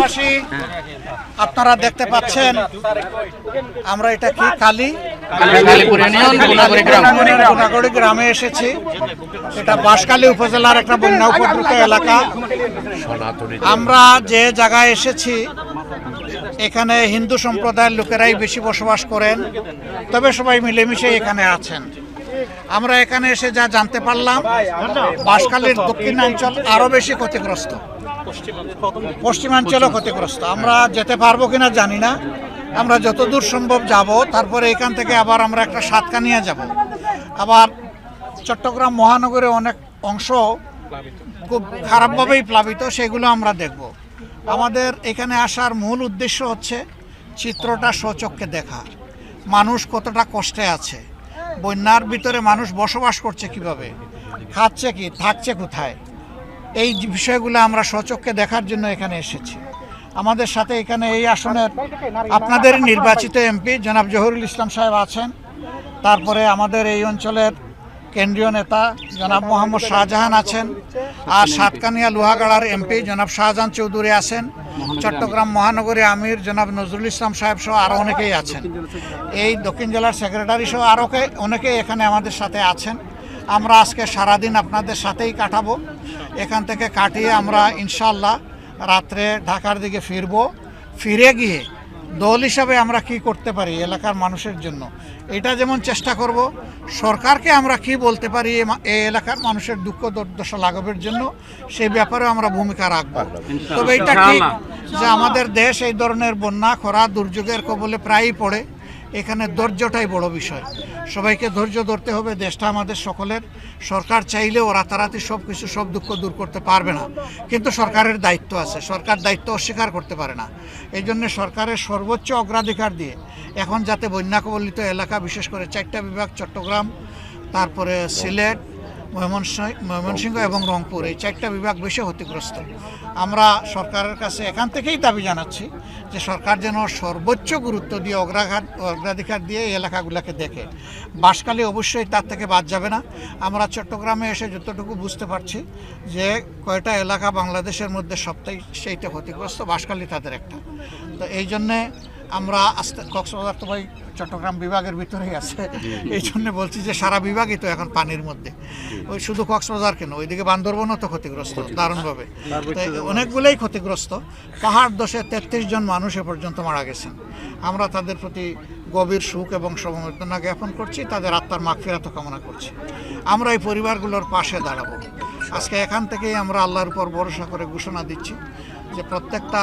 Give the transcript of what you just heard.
দেশবাসী, আপনারা দেখতে পাচ্ছেন আমরা এটা কি গুনাগড়ি গ্রামে এসেছি। এটা বাঁশখালী উপজেলার একটা বন্যা উপদ্রুত এলাকা। আমরা যে জায়গায় এসেছি এখানে হিন্দু সম্প্রদায়ের লোকেরাই বেশি বসবাস করেন, তবে সবাই মিলেমিশে এখানে আছেন। আমরা এখানে এসে যা জানতে পারলাম, বাঁশখালীর দক্ষিণাঞ্চল আরো বেশি ক্ষতিগ্রস্ত, পশ্চিমাঞ্চলও ক্ষতিগ্রস্ত। আমরা যেতে পারবো কিনা জানি না, আমরা যতদূর সম্ভব যাব। তারপরে এখান থেকে আবার আমরা একটা সাতকানিয়া যাব। আবার চট্টগ্রাম মহানগরে অনেক অংশ খুব খারাপভাবেই প্লাবিত, সেগুলো আমরা দেখব। আমাদের এখানে আসার মূল উদ্দেশ্য হচ্ছে চিত্রটা স্বচক্ষে দেখা, মানুষ কতটা কষ্টে আছে, বন্যার ভিতরে মানুষ বসবাস করছে কিভাবে, খাচ্ছে কি, থাকছে কোথায়, এই বিষয়গুলো আমরা স্বচক্ষে দেখার জন্য এখানে এসেছি। আমাদের সাথে এখানে এই আসনের আপনাদের নির্বাচিত এমপি জনাব জহুরুল ইসলাম সাহেব আছেন। তারপরে আমাদের এই অঞ্চলের কেন্দ্রীয় নেতা জনাব মোহাম্মদ শাহজাহান আছেন। আর সাতকানিয়া লোহাগাড়ার এমপি জনাব শাহজাহান চৌধুরী আছেন। চট্টগ্রাম মহানগরী আমির জনাব নজরুল ইসলাম সাহেব সহ আরও অনেকেই আছেন। এই দক্ষিণ জেলার সেক্রেটারি সহ আরও অনেকেই এখানে আমাদের সাথে আছেন। আমরা আজকে সারাদিন আপনাদের সাথেই কাটাবো। এখান থেকে কাটিয়ে আমরা ইনশাআল্লাহ রাত্রে ঢাকার দিকে ফিরে গিয়ে দল হিসাবে আমরা কি করতে পারি এলাকার মানুষের জন্য, এটা যেমন চেষ্টা করব, সরকারকে আমরা কি বলতে পারি এই এলাকার মানুষের দুঃখ দুর্দশা লাঘবের জন্য, সেই ব্যাপারেও আমরা ভূমিকা রাখব। তবে এটা ঠিক যে আমাদের দেশ এই ধরনের বন্যা, খরা, দুর্যোগের কবলে প্রায়ই পড়ে। এখানে ধৈর্যটাই বড় বিষয়, সবাইকে ধৈর্য ধরতে হবে। দেশটা আমাদের সকলের, সরকার চাইলেও রাতারাতি সব দুঃখ দূর করতে পারবে না, কিন্তু সরকারের দায়িত্ব আছে, সরকার দায়িত্ব অস্বীকার করতে পারে না। এই জন্য সরকারের সর্বোচ্চ অগ্রাধিকার দিয়ে এখন যাতে বন্যা কবলিত এলাকা, বিশেষ করে 4টা বিভাগ, চট্টগ্রাম, তারপরে সিলেট, ময়মনসিংহ এবং রংপুর, এই 4টা বিভাগ বেশি ক্ষতিগ্রস্ত। আমরা সরকারের কাছে এখান থেকেই দাবি জানাচ্ছি যে সরকার যেন সর্বোচ্চ গুরুত্ব দিয়ে অগ্রাধিকার দিয়ে এই এলাকাগুলোকে দেখে। বাঁশখালী অবশ্যই তার থেকে বাদ যাবে না। আমরা চট্টগ্রামে এসে যতটুকু বুঝতে পারছি যে কয়টা এলাকা বাংলাদেশের মধ্যে সবটাই সেইটা ক্ষতিগ্রস্ত, বাঁশখালী তাদের একটা। তো এই জন্যে আমরা কক্সবাজার তো ভাই চট্টগ্রাম বিভাগের ভিতরেই আছে, এই জন্য বলছি যে সারা বিভাগই তো এখন পানির মধ্যে। ওই শুধু কক্সবাজার কেন, ওইদিকে বান্দরবনও তো ক্ষতিগ্রস্ত দারুণভাবে, অনেকগুলোই ক্ষতিগ্রস্ত। পাহাড় দশে 33 জন মানুষ এ পর্যন্ত মারা গেছেন। আমরা তাদের প্রতি গভীর শোক এবং সমবেদনা জ্ঞাপন করছি, তাদের আত্মার মাগফিরাত কামনা করছি। আমরা এই পরিবারগুলোর পাশে দাঁড়াবো। আজকে এখান থেকেই আমরা আল্লাহর উপর ভরসা করে ঘোষণা দিচ্ছি যে প্রত্যেকটা